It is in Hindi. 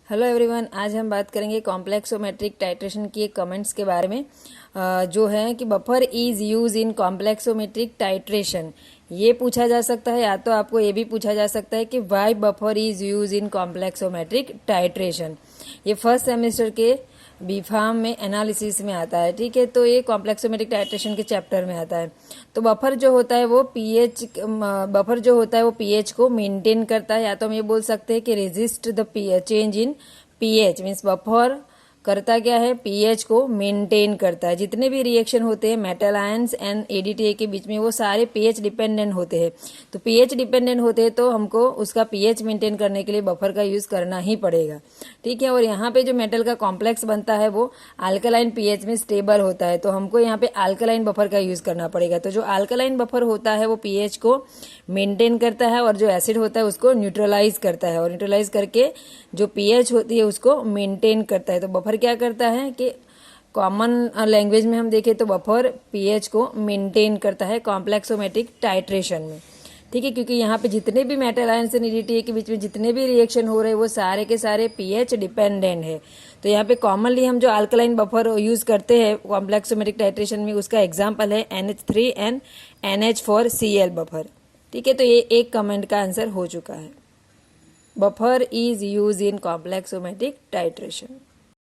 हेलो एवरीवन, आज हम बात करेंगे कॉम्प्लेक्सोमेट्रिक टाइट्रेशन की कमेंट्स के बारे में। जो है कि buffer is use in complexometric titration, ये पूछा जा सकता है। या तो आपको ये भी पूछा जा सकता है कि why buffer is use in complexometric titration. ये फर्स्ट सेमेस्टर के बीफार्म में एनालिसिस में आता है, ठीक है। तो ये कॉम्प्लेक्सोमेट्रिक टाइट्रेशन के चैप्टर में आता है। तो बफर जो होता है वो पीएच को मेंटेन करता है। या तो हम ये बोल सकते हैं कि resist the change in pH, means buffer करता क्या है, पीएच को मेंटेन करता है। जितने भी रिएक्शन होते हैं मेटल आयंस एंड एडीटीए के बीच में, वो सारे पीएच डिपेंडेंट होते हैं। तो पीएच डिपेंडेंट होते हैं तो हमको उसका पीएच मेंटेन करने के लिए बफर का यूज करना ही पड़ेगा, ठीक है। और यहाँ पे जो मेटल का कॉम्प्लेक्स बनता है वो अल्कलाइन पीएच में स्टेबल होता है, तो हमको यहाँ पे अल्कलाइन बफर का यूज करना पड़ेगा। तो जो अल्कलाइन बफर होता है वो पीएच को मेंटेन करता है, और जो एसिड होता है उसको न्यूट्रलाइज करता है, और न्यूट्रलाइज करके जो पीएच होती है उसको मेंटेन करता है। तो बफर क्या करता है कि कॉमन लैंग्वेज में हम देखें तो बफर पीएच को मेंटेन करता है कॉम्प्लेक्सोमेट्रिक टाइट्रेशन में, ठीक है। क्योंकि यहाँ पे जितने भी मेटल आयंस एंड एडीटीए के बीच में जितने भी रिएक्शन हो रहे हैं वो सारे के सारे पीएच डिपेंडेंट है। तो यहाँ पे कॉमनली हम जो अल्कलाइन बफर यूज करते हैं कॉम्प्लेक्सोमेट्रिक टाइट्रेशन में, उसका एग्जाम्पल है NH3 एंड NH4Cl बफर, ठीक है। तो ये एक कमेंट का आंसर हो चुका है। Buffer is use in complexometric titration.